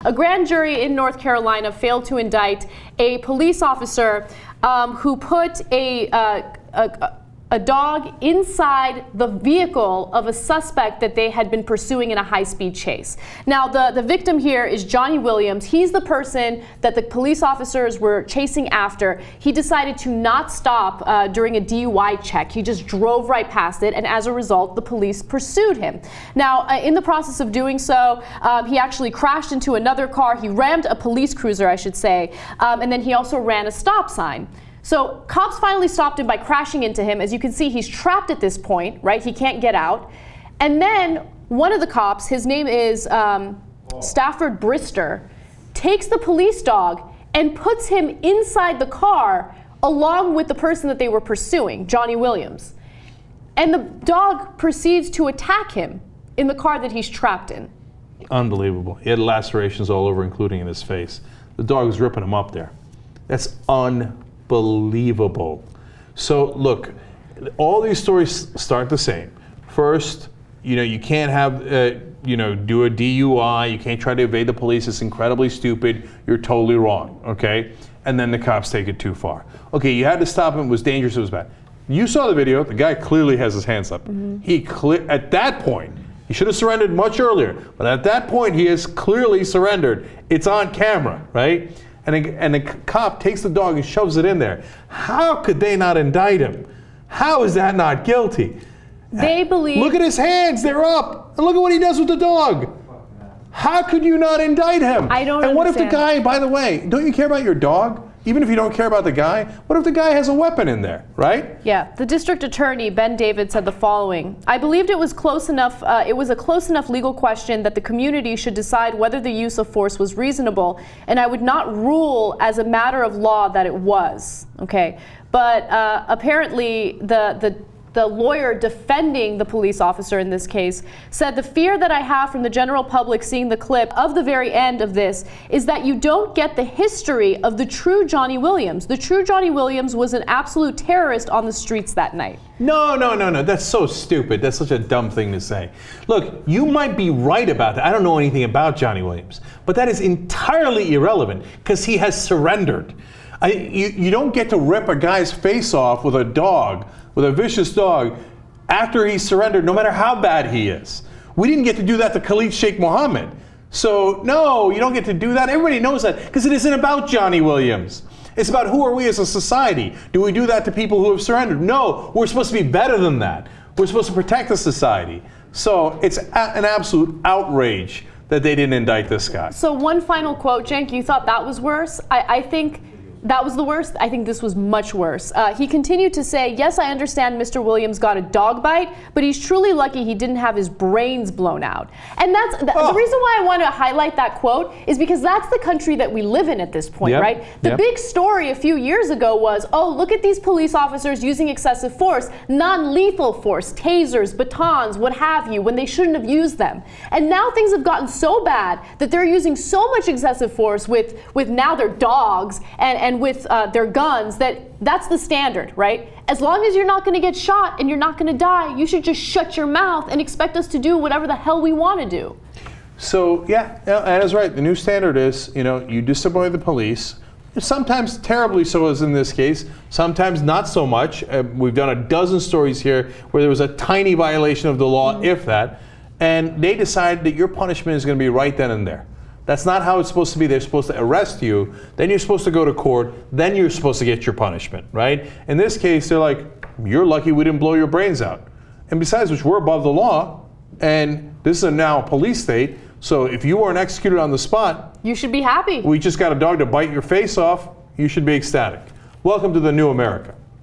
A grand jury in North Carolina failed to indict a police officer who put a dog inside the vehicle of a suspect that they had been pursuing in a high-speed chase. Now, the victim here is Johnnie Williams. He's the person that the police officers were chasing after. He decided to not stop during a DUI check. He just drove right past it, and as a result, the police pursued him. Now, in the process of doing so, he actually crashed into another car. He rammed a police cruiser, I should say, and then he also ran a stop sign. So cops finally stopped him by crashing into him. As you can see, he's trapped at this point, right? He can't get out. And then one of the cops, his name is Stafford Brister, takes the police dog and puts him inside the car along with the person that they were pursuing, Johnnie Williams. And the dog proceeds to attack him in the car that he's trapped in. Unbelievable. He had lacerations all over, including in his face. The dog was ripping him up there. That's unbelievable. So look, all these stories start the same. First, you can't have, do a DUI. You can't try to evade the police. It's incredibly stupid. You're totally wrong, okay? And then the cops take it too far. Okay, you had to stop him. It was dangerous. It was bad. You saw the video. The guy clearly has his hands up. Mm-hmm. At that point, he should have surrendered much earlier. But at that point, he has clearly surrendered. It's on camera, right? And the cop takes the dog and shoves it in there. How could they not indict him? How is that not guilty? They believe... Look at his hands, they're up. And look at what he does with the dog. How could you not indict him? I don't And what understand. if the guy, by the way, don't you care about your dog? Even if you don't care about the guy, what if the guy has a weapon in there, right? Yeah, the district attorney, Ben David, said the following: I believed it was close enough, it was a close enough legal question that the community should decide whether the use of force was reasonable, and I would not rule as a matter of law that it was, okay? But apparently the lawyer defending the police officer in this case said, the fear that I have from the general public seeing the clip of the very end of this is that you don't get the history of the true Johnnie Williams. The true Johnnie Williams was an absolute terrorist on the streets that night. No. That's so stupid. That's such a dumb thing to say. Look, you might be right about that. I don't know anything about Johnnie Williams, but that is entirely irrelevant because he has surrendered. You don't get to rip a guy's face off with a dog, with a vicious dog, after he's surrendered, no matter how bad he is. We didn't get to do that to Khalid Sheikh Mohammed. So no, you don't get to do that. Everybody knows that because it isn't about Johnnie Williams. It's about who are we as a society. Do we do that to people who have surrendered? No, we're supposed to be better than that. We're supposed to protect the society. So it's an absolute outrage that they didn't indict this guy. So one final quote, Cenk, you thought that was worse? I think that was the worst. I think this was much worse. He continued to say, yes, I understand Mr. Williams got a dog bite, but he's truly lucky he didn't have his brains blown out. And that's the reason why I want to highlight that quote is because that's the country that we live in at this point, right? The big story a few years ago was, oh, look at these police officers using excessive force, non-lethal force, tasers, batons, what have you, when they shouldn't have used them. And now things have gotten so bad that they're using so much excessive force with now their dogs and with their guns that's the standard, right? As long as you're not going to get shot and you're not going to die, you should just shut your mouth and expect us to do whatever the hell we want to do. So yeah, Anna's right. The new standard is, you disobey the police. Sometimes terribly so, as in this case. Sometimes not so much. We've done a dozen stories here where there was a tiny violation of the law, if that, and they decide that your punishment is going to be right then and there. That's not how it's supposed to be. They're supposed to arrest you, then you're supposed to go to court, then you're supposed to get your punishment, right? In this case, they're like, you're lucky we didn't blow your brains out. And besides which, we're above the law, and this is now a police state, so if you weren't executed on the spot, you should be happy. We just got a dog to bite your face off, you should be ecstatic. Welcome to the new America.